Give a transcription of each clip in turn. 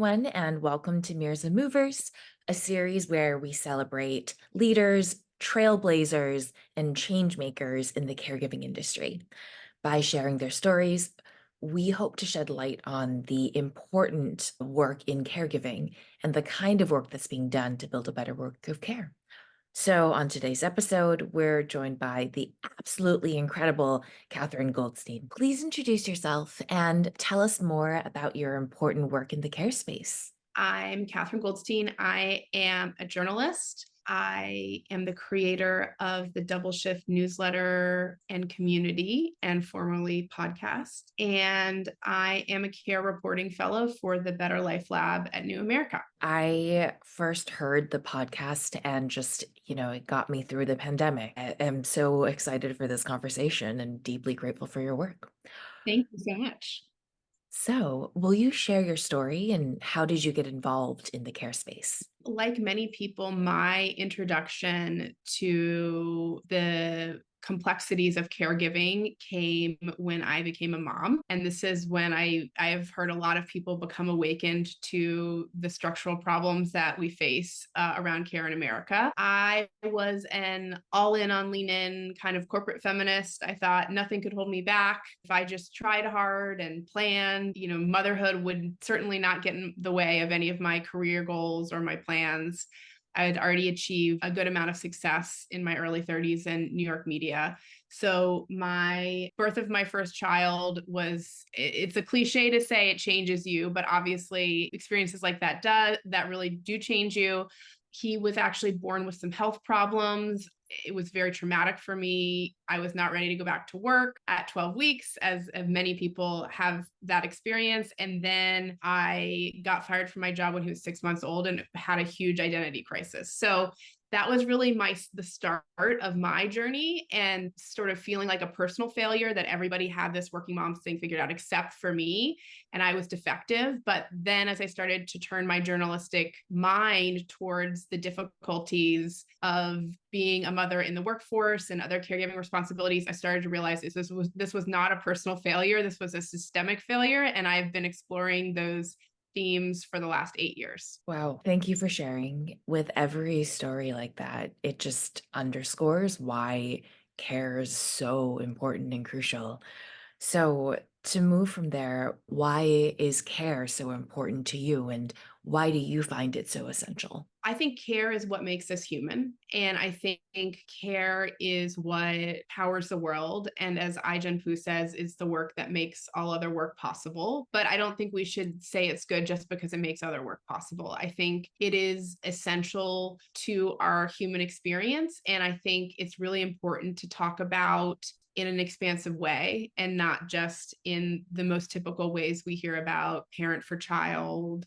everyone, and welcome to Mirza Movers, a series where we celebrate leaders, trailblazers, and change makers in the caregiving industry. By sharing their stories, we hope to shed light on the important work in caregiving and the kind of work that's being done to build a better work of care. So, on today's episode, we're joined by the absolutely incredible Katherine Goldstein. Please introduce yourself and tell us more about your important work in the care space. I'm Katherine Goldstein. I am a journalist. I am the creator of the Double Shift newsletter and community and formerly podcast. And I am a care reporting fellow for the Better Life Lab at New America. I first heard the podcast and just, it got me through the pandemic. I am so excited for this conversation and deeply grateful for your work. Thank you so much. So, will you share your story and how did you get involved in the care space? Like many people, my introduction to the complexities of caregiving came when I became a mom. And this is when I've heard a lot of people become awakened to the structural problems that we face around care in America. I was an all in on lean in kind of corporate feminist. I thought nothing could hold me back. If I just tried hard and planned, motherhood would certainly not get in the way of any of my career goals or my plans. I had already achieved a good amount of success in my early 30s in New York media. So my birth of my first child it's a cliche to say it changes you, but obviously experiences like that really do change you. He was actually born with some health problems. It was very traumatic for me. I was not ready to go back to work at 12 weeks, as many people have that experience. And then I got fired from my job when he was 6 months old and had a huge identity crisis. So that was really the start of my journey and sort of feeling like a personal failure that everybody had this working mom thing figured out except for me. And I was defective. But then as I started to turn my journalistic mind towards the difficulties of being a mother in the workforce and other caregiving responsibilities, I started to realize this was not a personal failure. This was a systemic failure. And I've been exploring those themes for the last 8 years. Wow. Thank you for sharing. With every story like that, it just underscores why care is so important and crucial. So, to move from there, why is care so important to you and why do you find it so essential? I think care is what makes us human. And I think care is what powers the world. And as Ai-jen Poo says, is the work that makes all other work possible. But I don't think we should say it's good just because it makes other work possible. I think it is essential to our human experience. And I think it's really important to talk about in an expansive way and not just in the most typical ways we hear about parent for child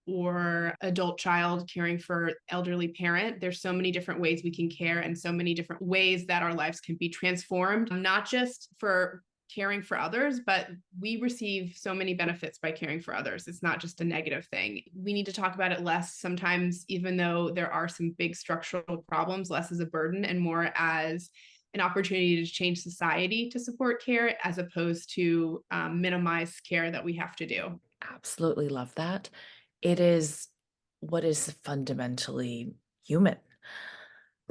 or adult child caring for elderly parent. There's so many different ways we can care and so many different ways that our lives can be transformed, not just for caring for others, but we receive so many benefits by caring for others. It's not just a negative thing. We need to talk about it less sometimes, even though there are some big structural problems, less as a burden and more as an opportunity to change society to support care as opposed to minimize care that we have to do. Absolutely love that. It is what is fundamentally human.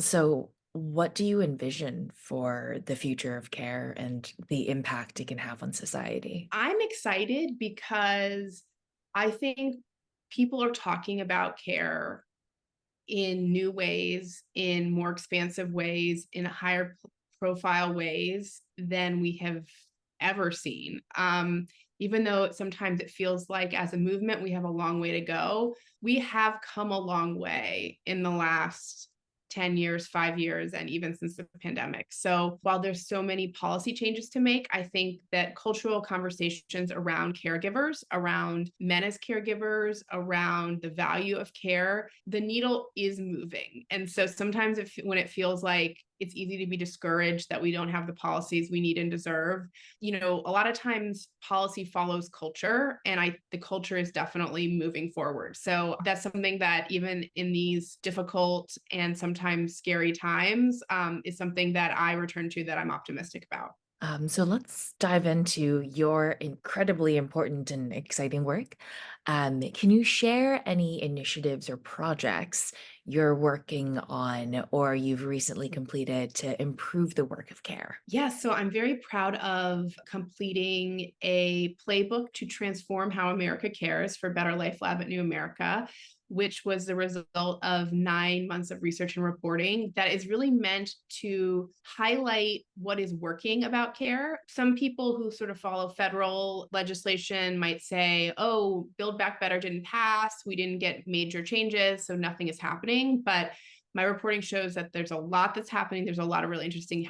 So, what do you envision for the future of care and the impact it can have on society? I'm excited because I think people are talking about care in new ways, in more expansive ways, in higher profile ways than we have ever seen. Even though sometimes it feels like as a movement, we have a long way to go, we have come a long way in the last 10 years, 5 years, and even since the pandemic. So while there's so many policy changes to make, I think that cultural conversations around caregivers, around men as caregivers, around the value of care, the needle is moving. And so sometimes when it feels like it's easy to be discouraged that we don't have the policies we need and deserve, a lot of times policy follows culture, and the culture is definitely moving forward. So that's something that even in these difficult and sometimes scary times is something that I return to that I'm optimistic about. So let's dive into your incredibly important and exciting work. Can you share any initiatives or projects you're working on or you've recently completed to improve the work of care? Yes, so I'm very proud of completing a playbook to transform how America cares for Better Life Lab at New America, which was the result of 9 months of research and reporting that is really meant to highlight what is working about care. Some people who sort of follow federal legislation might say, oh, Build Back Better didn't pass, we didn't get major changes, so nothing is happening. But my reporting shows that there's a lot that's happening. There's a lot of really interesting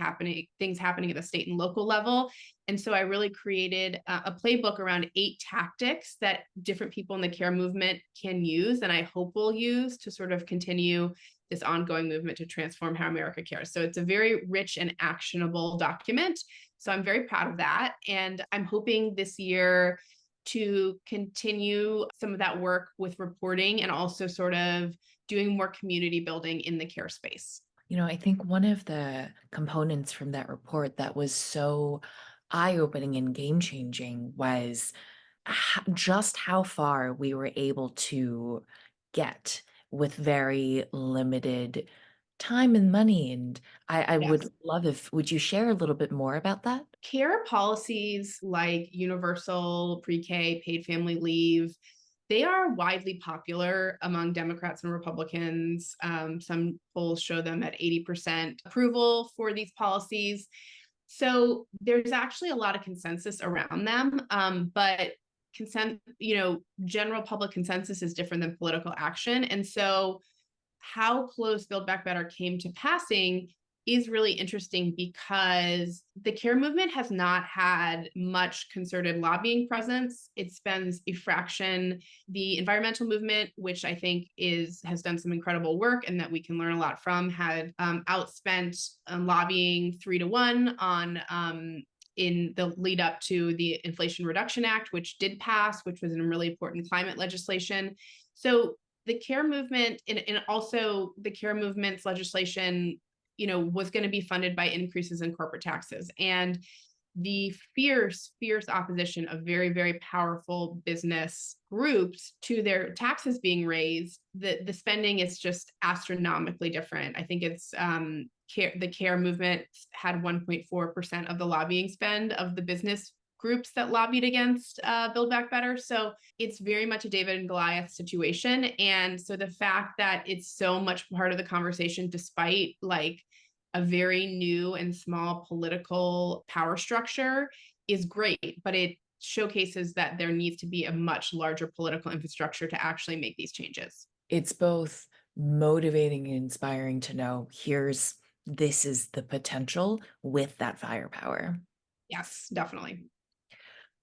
things happening at the state and local level. And so I really created a playbook around 8 tactics that different people in the care movement can use, and I hope will use to sort of continue this ongoing movement to transform how America cares. So it's a very rich and actionable document. So I'm very proud of that. And I'm hoping this year to continue some of that work with reporting and also sort of doing more community building in the care space. I think one of the components from that report that was so eye-opening and game-changing was just how far we were able to get with very limited time and money. And I would Yes. love would you share a little bit more about that? Care policies like universal pre-K, paid family leave, they are widely popular among Democrats and Republicans. Some polls show them at 80% approval for these policies. So there's actually a lot of consensus around them, but general public consensus is different than political action. And so how close Build Back Better came to passing is really interesting because the care movement has not had much concerted lobbying presence. It spends a fraction. The environmental movement, which I think has done some incredible work and that we can learn a lot from, had outspent lobbying 3 to 1 on in the lead up to the Inflation Reduction Act, which did pass, which was a really important climate legislation. So the care movement and also the care movement's legislation, was going to be funded by increases in corporate taxes. And the fierce opposition of very, very powerful business groups to their taxes being raised, the spending is just astronomically different. I think it's the care movement had 1.4% of the lobbying spend of the business groups that lobbied against Build Back Better. So it's very much a David and Goliath situation. And so the fact that it's so much part of the conversation, despite like a very new and small political power structure, is great, but it showcases that there needs to be a much larger political infrastructure to actually make these changes. It's both motivating and inspiring to know this is the potential with that firepower. Yes, definitely.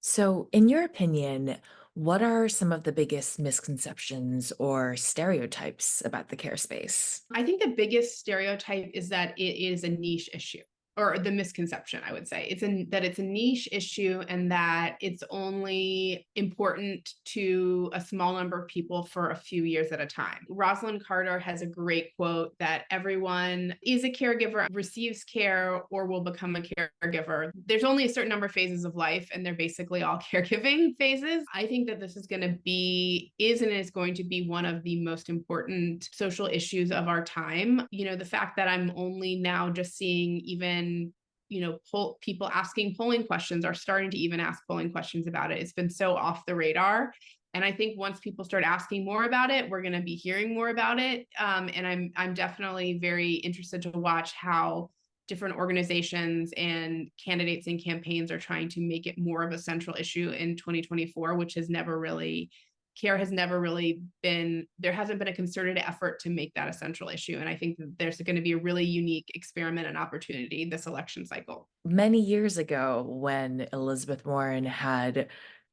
So, in your opinion, what are some of the biggest misconceptions or stereotypes about the care space? I think the biggest stereotype is that it is a niche issue, or the misconception, I would say. That it's a niche issue and that it's only important to a small number of people for a few years at a time. Rosalind Carter has a great quote that everyone is a caregiver, receives care, or will become a caregiver. There's only a certain number of phases of life, and they're basically all caregiving phases. I think that this is going to be one of the most important social issues of our time. The fact that I'm only now just seeing even people asking polling questions, are starting to even ask polling questions about it. It's been so off the radar. And I think once people start asking more about it, we're going to be hearing more about it. And I'm definitely very interested to watch how different organizations and candidates and campaigns are trying to make it more of a central issue in 2024, which has never really care has never really been, there hasn't been a concerted effort to make that a central issue. And I think that there's going to be a really unique experiment and opportunity this election cycle. Many years ago, when Elizabeth Warren had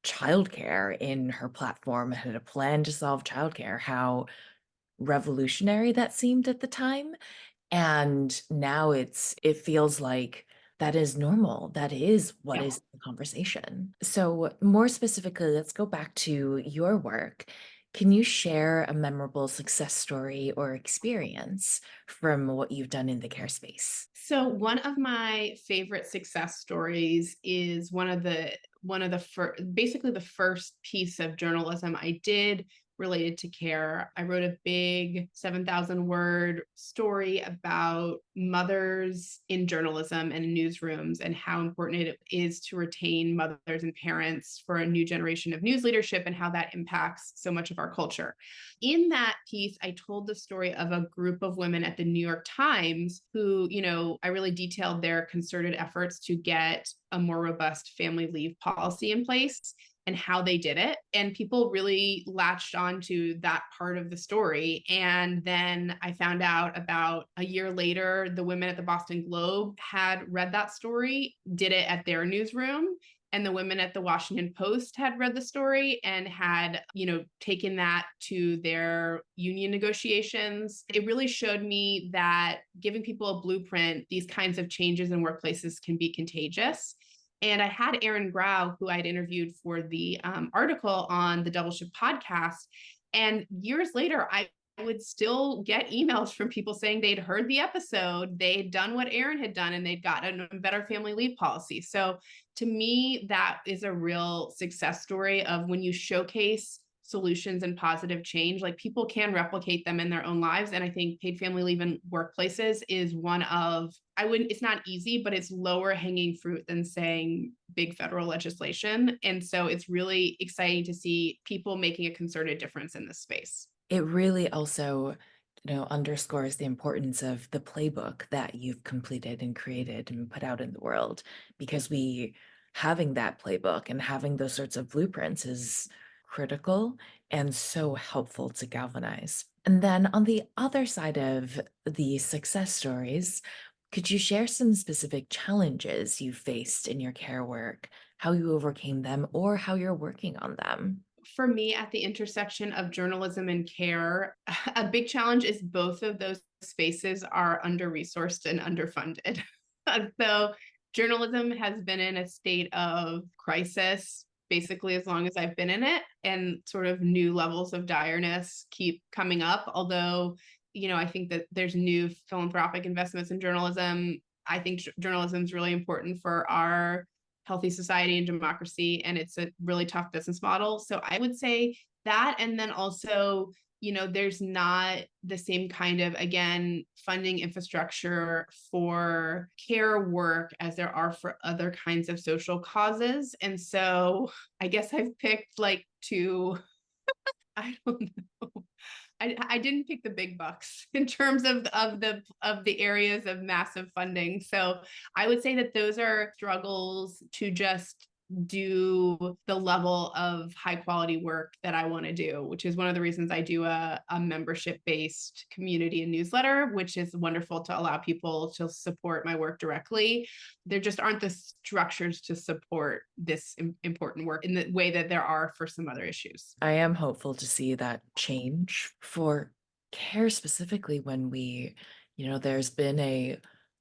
childcare in her platform, had a plan to solve childcare, how revolutionary that seemed at the time. And now it feels like that is normal. That is what Yeah. is the conversation. So more specifically, let's go back to your work. Can you share a memorable success story or experience from what you've done in the care space? So one of my favorite success stories is basically the first piece of journalism I did related to care. I wrote a big 7,000 word story about mothers in journalism and in newsrooms and how important it is to retain mothers and parents for a new generation of news leadership and how that impacts so much of our culture. In that piece, I told the story of a group of women at the New York Times who, I really detailed their concerted efforts to get a more robust family leave policy in place and how they did it. And people really latched on to that part of the story. And then I found out about a year later, the women at the Boston Globe had read that story, did it at their newsroom, and the women at the Washington Post had read the story and had, taken that to their union negotiations. It really showed me that giving people a blueprint, these kinds of changes in workplaces can be contagious. And I had Erin Grau, who I'd interviewed for the article on the Double Shift podcast. And years later, I would still get emails from people saying they'd heard the episode, they'd done what Erin had done, and they'd gotten a better family leave policy. So to me, that is a real success story of when you showcase solutions and positive change, like people can replicate them in their own lives. And I think paid family leave in workplaces is one of, it's not easy, but it's lower hanging fruit than saying big federal legislation. And so it's really exciting to see people making a concerted difference in this space. It really also, underscores the importance of the playbook that you've completed and created and put out in the world, because having that playbook and having those sorts of blueprints is critical and so helpful to galvanize. And then on the other side of the success stories, could you share some specific challenges you faced in your care work, how you overcame them, or how you're working on them? For me, at the intersection of journalism and care, a big challenge is both of those spaces are under-resourced and underfunded. So journalism has been in a state of crisis basically as long as I've been in it, and sort of new levels of direness keep coming up. Although, I think that there's new philanthropic investments in journalism. I think journalism is really important for our healthy society and democracy, and it's a really tough business model. So I would say that, and then also, there's not the same kind of, again, funding infrastructure for care work as there are for other kinds of social causes. And so I guess I've picked like two, I don't know. I didn't pick the big bucks in terms of the areas of massive funding. So I would say that those are struggles to just do the level of high quality work that I want to do, which is one of the reasons I do a membership based community and newsletter, which is wonderful to allow people to support my work directly. There just aren't the structures to support this important work in the way that there are for some other issues. I am hopeful to see that change for care specifically when there's been a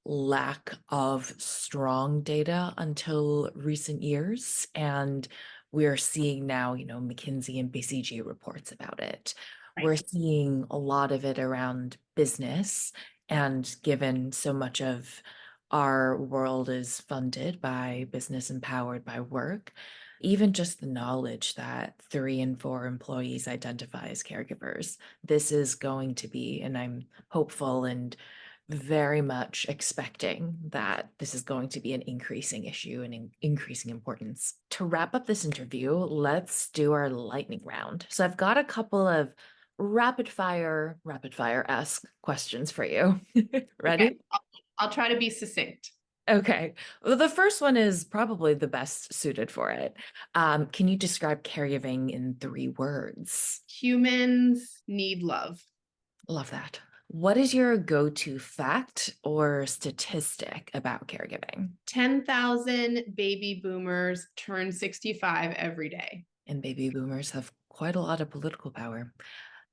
lack of strong data until recent years. And we're seeing now, McKinsey and BCG reports about it. Right. We're seeing a lot of it around business. And given so much of our world is funded by business and powered by work, even just the knowledge that 3 in 4 employees identify as caregivers, this is going to be, and I'm hopeful and very much expecting that this is going to be an increasing issue and increasing importance. To wrap up this interview, let's do our lightning round. So I've got a couple of rapid fire-esque questions for you. Ready? Okay. I'll try to be succinct. Okay. Well, the first one is probably the best suited for it. Can you describe caregiving in 3 words? Humans need love. Love that. What is your go-to fact or statistic about caregiving? 10,000 baby boomers turn 65 every day. And baby boomers have quite a lot of political power.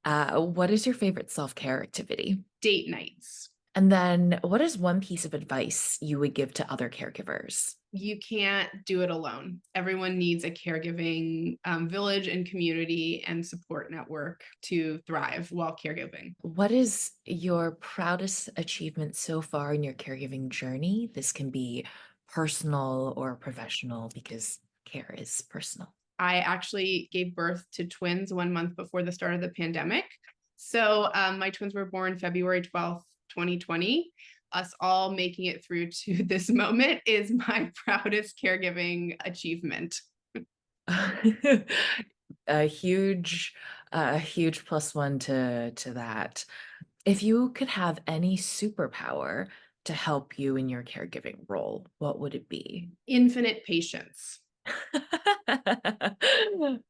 What is your favorite self-care activity? Date nights. And then what is one piece of advice you would give to other caregivers? You can't do it alone. Everyone needs a caregiving village and community and support network to thrive while caregiving. What is your proudest achievement so far in your caregiving journey? This can be personal or professional because care is personal. I actually gave birth to twins 1 month before the start of the pandemic. So my twins were born February 12th, 2020. Us all making it through to this moment is my proudest caregiving achievement. A huge, a huge plus one to that. If you could have any superpower to help you in your caregiving role, what would it be? Infinite patience.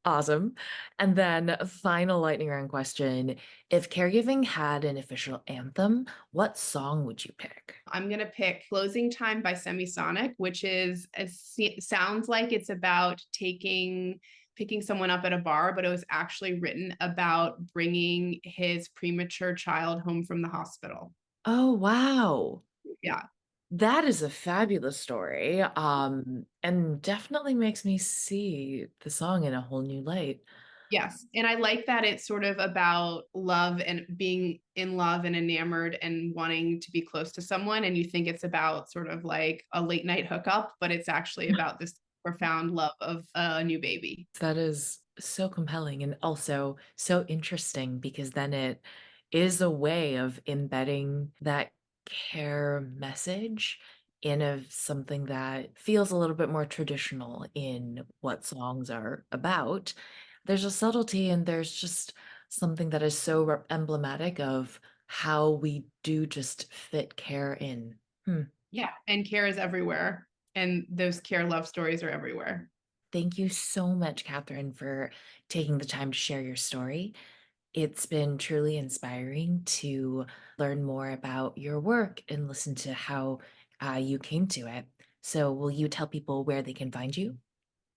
Awesome. And then a final lightning round question. If caregiving had an official anthem, what song would you pick? I'm going to pick Closing Time by Semisonic, which is sounds like it's about picking someone up at a bar, but it was actually written about bringing his premature child home from the hospital. Oh, wow. Yeah. That is a fabulous story. And definitely makes me see the song in a whole new light. Yes. And I like that it's sort of about love and being in love and enamored and wanting to be close to someone. And you think it's about sort of like a late night hookup, but it's actually about this profound love of a new baby. That is so compelling and also so interesting because then it is a way of embedding that care message in something that feels a little bit more traditional in what songs are about. There's a subtlety and there's just something that is so emblematic of how we do just fit care in. Hmm. Yeah. And care is everywhere. And those care love stories are everywhere. Thank you so much, Catherine, for taking the time to share your story. It's been truly inspiring to learn more about your work and listen to how you came to it. So, will you tell people where they can find you?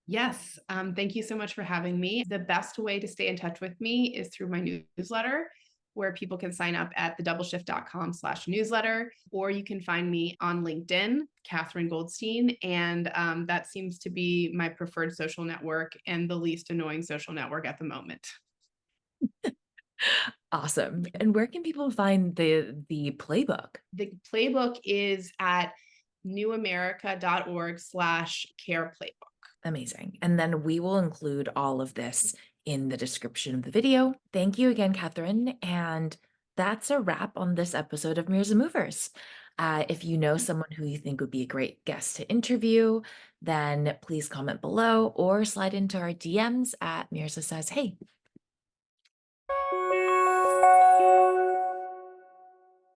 Yes. Thank you so much for having me. The best way to stay in touch with me is through my newsletter, where people can sign up at thedoubleshift.com/newsletter, or you can find me on LinkedIn, Katherine Goldstein. And that seems to be my preferred social network and the least annoying social network at the moment. Awesome. And where can people find the playbook? The playbook is at newamerica.org/care playbook. Amazing. And then we will include all of this in the description of the video. Thank you again, Catherine. And that's a wrap on this episode of Mirza Movers. If you know someone who you think would be a great guest to interview, then please comment below or slide into our DMs at Mirza Says Hey.